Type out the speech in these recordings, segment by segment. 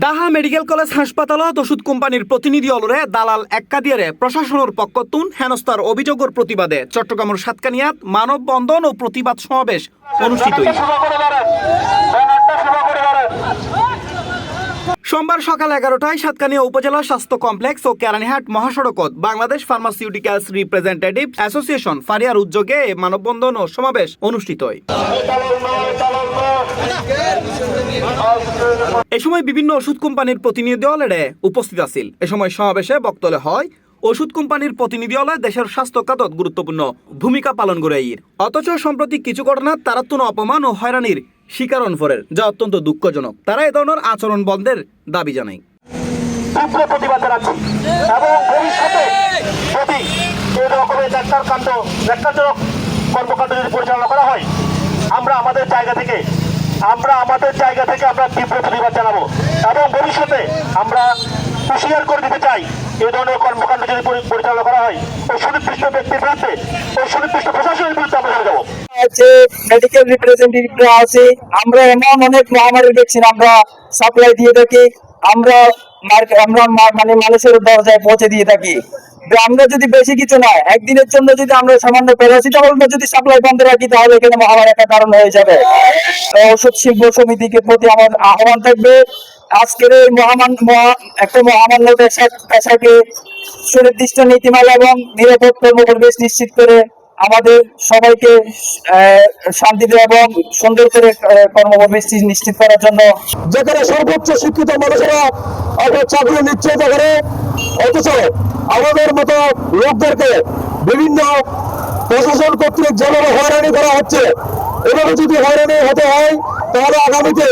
ডাহা medical college হাসপাতালত ওষুধ কোম্পানির প্রতিনিধি অলরে দালাল এক্কা দিয়ারে প্রশাসনের পক্ষতুন হেনস্থার অভিযোগের প্রতিবাদে চট্টগ্রামের সাতকানিয়াত মানববন্ধন ও প্রতিবাদ সমাবেশ অনুষ্ঠিত সোমবার সকাল 11টায় সাতকানিয়া উপজেলা স্বাস্থ্য কমপ্লেক্স ও কেরানীহাট মহাসড়কত বাংলাদেশ ফার্মাসিউটিক্যালস রিপ্রেজেন্টেটিভ অ্যাসোসিয়েশন ফারিয়ার উদ্যোগে মানববন্ধন ও সমাবেশ অনুষ্ঠিত হয়। এ সময় বিভিন্ন ওষুধ কোম্পানির প্রতিনিধি দল উপস্থিত আছিল। এ সময় সমাবেশে বক্তব্য হয় ওষুধ কোম্পানির প্রতিনিধি দল দেশের স্বাস্থ্য খাতত গুরুত্বপূর্ণ ভূমিকা পালন করে অথচ সম্প্রতি কিছু ঘটনা তারাত্মন অপমান ও হয়রানির শিকার অনফরের, যা অত্যন্ত দুঃখজনক। তারা এ ধরনের আচরণ বন্ধের দাবি জানায়। প্রতিবাদ জানাচ্ছি এবং ভবিষ্যতে যদি এই রকমের ন্যাক্কারজনক কর্মকাণ্ড যদি পরিচালনা করা হয় আমরা আমাদের জায়গা থেকে আমরা তীব্র প্রতিবাদ জানাবো এবং ভবিষ্যতে আমরা হুঁশিয়ার করে দিতে চাই এই ধরনের কর্মকাণ্ড যদি পরিচালনা করা হয় ওই সুনির্দিষ্ট ব্যক্তির বিরুদ্ধে ওই সুনির্দিষ্ট প্রশাসনের বিরুদ্ধে আমরা চলে যাবো। মেডিকেল রিপ্রেজেন্টেটিভরা আছে, আমরা এমন অনেক মহামারীর ভ্যাকসিন আমরা সাপ্লাই দিয়ে থাকি, আমরা মানে মানুষের দরজায় পৌঁছে দিয়ে থাকি। আমরা যদি বেশি কিছু নয়, একদিনের জন্য যদি আমরা সামান্য প্যারাসিটামল যদি সাপ্লাই বন্ধ রাখি তাহলে এখানে মহামারী একটা কারণ হয়ে যাবে। ওষুধ শিল্প সমিতিকে প্রতি আমার আহ্বান থাকবে, আজকের এই একটা মহামান্য পেশাকে সুনির্দিষ্ট নীতিমালা এবং নিরাপদ কর্মপরিবেশ নিশ্চিত করে আমাদের সবাইকে শান্তিতে এবং সুন্দর করে কর্মপরিবেশ নিশ্চিত করার জন্য, যেখানে সর্বোচ্চ শিক্ষিত মানুষেরা চাকরি নিশ্চয়তা করে, অথচ আমাদের মতো লোকদেরকে বিভিন্ন প্রশাসন কর্তৃক যেভাবে হয়রানি করা হচ্ছে, এভাবে যদি হয়রানি হতে হয় তাহলে আগামীতে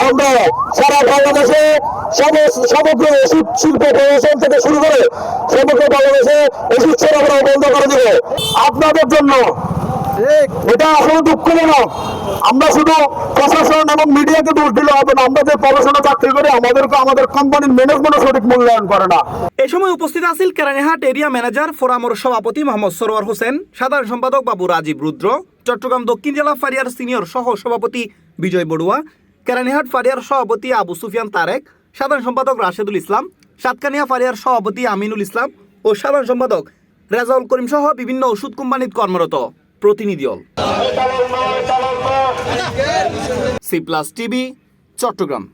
আমরা সারা বাংলাদেশে সমগ্র ওষুধ শিল্প প্রশাসন থেকে শুরু করে সমগ্র বাংলাদেশে ওষুধ সরবরাহ বন্ধ করে দেব আপনাদের জন্য। এটা আসলে দুঃখজনক। আমরা শুধু প্রশাসন এবং মিডিয়াকে দোষ দিলে হবে না, আমরা যে পড়াশোনা চাকরি করে আমাদের কোম্পানির ম্যানেজমেন্ট সঠিক মূল্যায়ন করে না। এ সময় উপস্থিত আছেন কেরানীহাট এরিয়া ম্যানেজার ফোরামের সভাপতি মোহাম্মদ সরোয়ার হোসেন, সাধারণ সম্পাদক বাবু রাজীব রুদ্র, চট্টগ্রাম দক্ষিণ জেলা ফারিয়ার সিনিয়র সহ সভাপতি বিজয় বড়ুয়া, কেরানীহাট ফারিয়ার সভাপতি আবু সুফিয়ান তারেক, সাধারণ সম্পাদক রাশেদুল ইসলাম, সাতকানিয়া ফারিয়ার সভাপতি আমিনুল ইসলাম ও সাধারণ সম্পাদক রেজাউল করিম সহ বিভিন্ন ওষুধ কোম্পানির কর্মরত প্রতিনিধি দল। C plus TV, Chittagong.